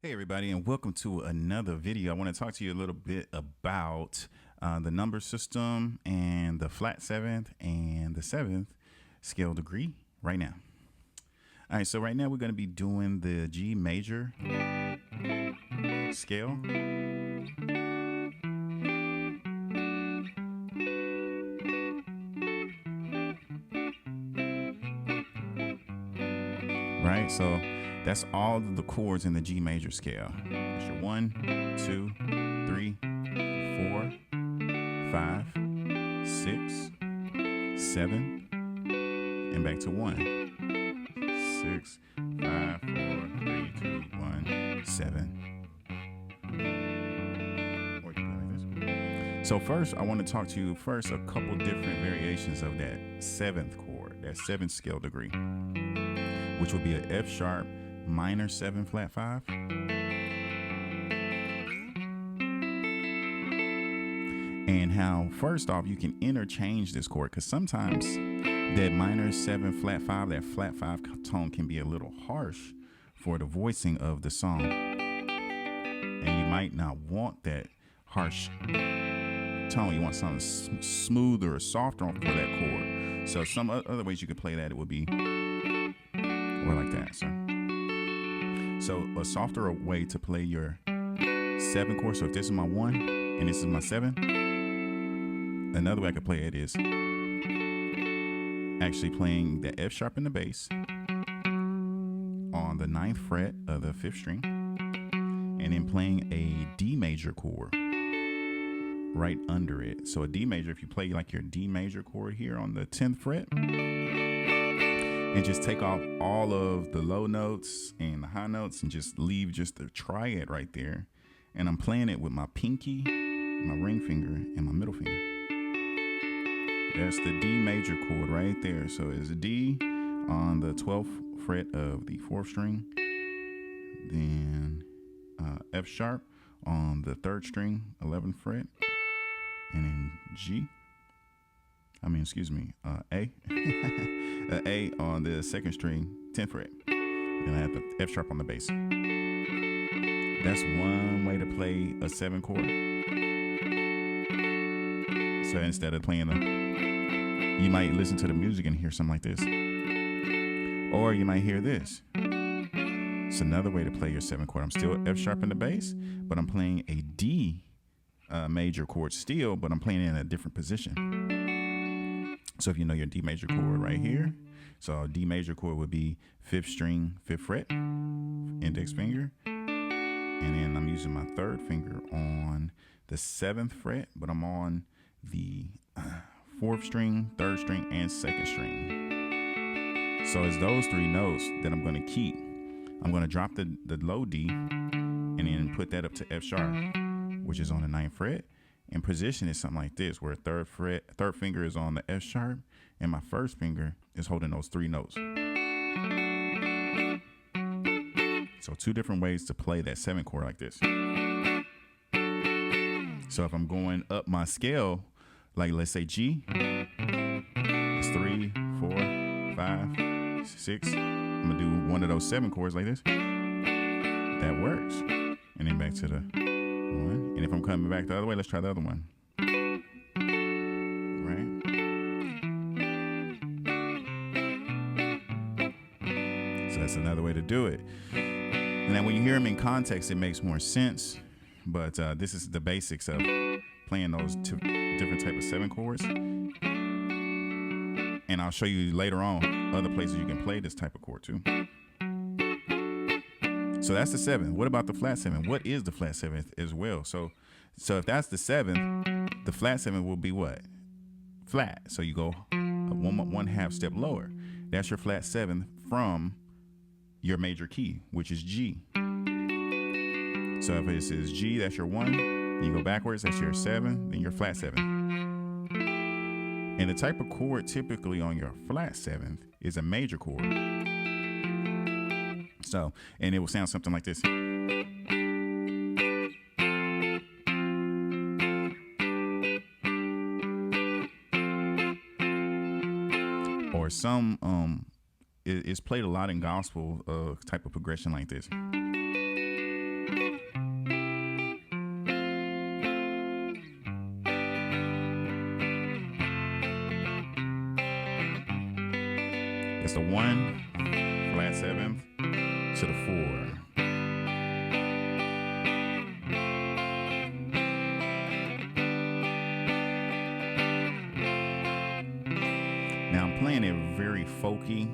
Hey everybody, and welcome to another video. I want to talk to you a little bit about the number system and the flat seventh and the seventh scale degree right now. All right, so right now we're going to be doing the G major scale. Right, so that's all of the chords in the G major scale. That's your 1, 2, 3, 4, 5, 6, 7, and back to 1. 6, 5, 4, 3, 2, 1, 7. Or you can go like this. So first, I want to talk to you first a couple different variations of that seventh chord, that seventh scale degree, which would be an F sharp minor 7 flat 5, and how first off you can interchange this chord, because sometimes that minor 7 flat 5, that flat 5 tone can be a little harsh for the voicing of the song, and you might not want that harsh tone. You want something smoother or softer for that chord. So some other ways you could play that, it would be like that. So a softer way to play your 7 chord. So if this is my 1 and this is my 7, another way I could play it is actually playing the F sharp in the bass on the 9th fret of the 5th string, and then playing a D major chord right under it. So a D major, if you play like your D major chord here on the 10th fret, and just take off all of the low notes and the high notes and just leave just the triad right there. And I'm playing it with my pinky, my ring finger, and my middle finger. That's the D major chord right there. So it's a D on the 12th fret of the 4th string, then F sharp on the 3rd string, 11th fret, and then A. A on the 2nd string, 10th fret. Then I have the F sharp on the bass. That's one way to play a 7 chord. So instead of playing you might listen to the music and hear something like this. Or you might hear this. It's another way to play your 7 chord. I'm still F sharp in the bass, but I'm playing a D major chord still, but I'm playing it in a different position. So if you know your D major chord right here, so D major chord would be 5th string, 5th fret, index finger, and then I'm using my 3rd finger on the 7th fret, but I'm on the 4th string, 3rd string, and 2nd string. So it's those 3 notes that I'm going to keep. I'm going to drop the low D and then put that up to F sharp, which is on the 9th fret. And position is something like this, where 3rd finger is on the F sharp, and my 1st finger is holding those 3 notes. So 2 different ways to play that 7 chord like this. So if I'm going up my scale, like let's say G, it's 3, 4, 5, 6. I'm gonna do one of those 7 chords like this. That works. And then back to the 1. And if I'm coming back the other way, let's try the other one. Right? So that's another way to do it. And then when you hear them in context, it makes more sense. But this is the basics of playing those 2 different type of 7 chords. And I'll show you later on other places you can play this type of chord too. So that's the 7. What about the flat 7? What is the flat 7th as well? So if that's the 7th, the flat 7 will be what? Flat. So you go one half step lower. That's your flat 7th from your major key, which is G. So if it is G, that's your 1. Then you go backwards, that's your 7, then your flat 7. And the type of chord typically on your flat 7th is a major chord. So, and it will sound something like this. Or some it's played a lot in gospel type of progression like this. It's the 1, flat 7th to the 4. Now I'm playing it very folky,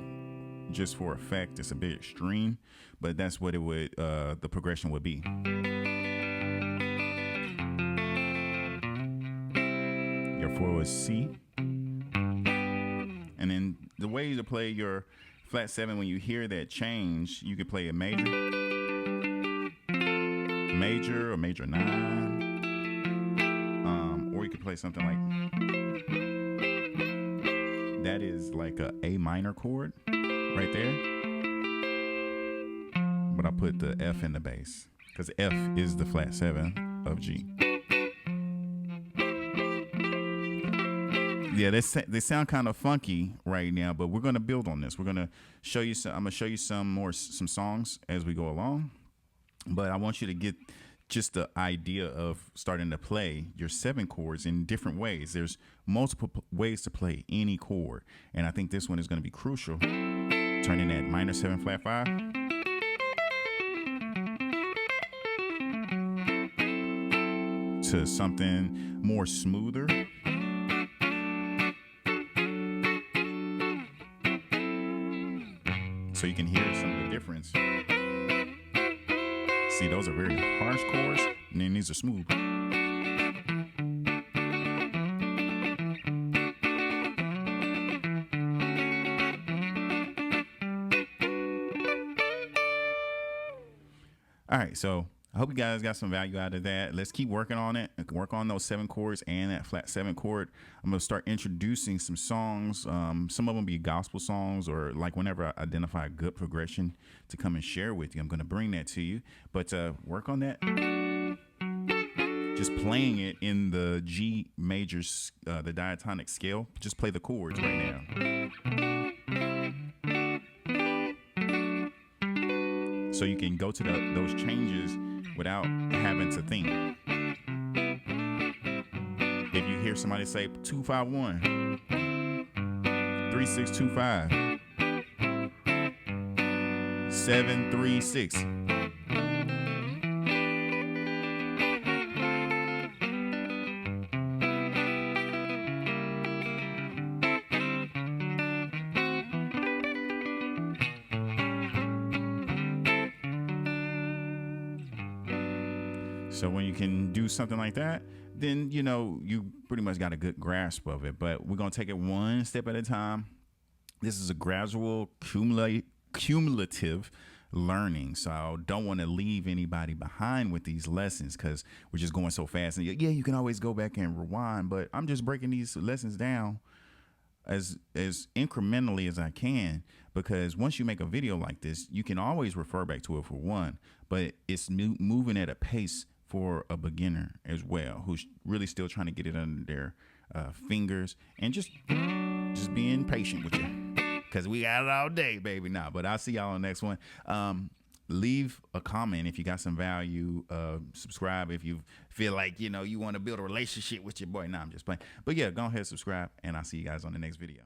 just for effect. It's a bit extreme, but that's what it would, the progression would be. Your 4 was C. And then the way to play your flat 7, when you hear that change, you could play a major or major 9. Or you could play something like, that is like a A minor chord right there. But I put the F in the bass because F is the flat 7 of G. Yeah, they sound kind of funky right now, but we're gonna build on this. We're gonna show you some. I'm gonna show you some songs as we go along. But I want you to get just the idea of starting to play your 7 chords in different ways. There's multiple ways to play any chord, and I think this one is gonna be crucial. Turning that minor 7 flat 5 to something more smoother. So you can hear some of the difference. See, those are very harsh chords, and then these are smooth. All right, so I hope you guys got some value out of that. Let's keep working on it. Work on those 7 chords and that flat 7 chord. I'm going to start introducing some songs. Some of them be gospel songs, or like whenever I identify a good progression to come and share with you, I'm going to bring that to you. But work on that. Just playing it in the G major, the diatonic scale. Just play the chords right now. So you can go to those changes without having to think. If you hear somebody say 251, 3625, 736. So when you can do something like that, then, you know, you pretty much got a good grasp of it. But we're going to take it one step at a time. This is a gradual, cumulative learning. So I don't want to leave anybody behind with these lessons because we're just going so fast. And yeah, you can always go back and rewind, but I'm just breaking these lessons down as incrementally as I can, because once you make a video like this, you can always refer back to it for one, but it's moving at a pace for a beginner as well, who's really still trying to get it under their fingers, and just being patient with you, because we got it all day, baby. Nah, but I'll see y'all on the next one. Leave a comment if you got some value. Subscribe if you feel like, you know, you want to build a relationship with your boy. Nah, I'm just playing. But yeah, go ahead, subscribe, and I'll see you guys on the next video.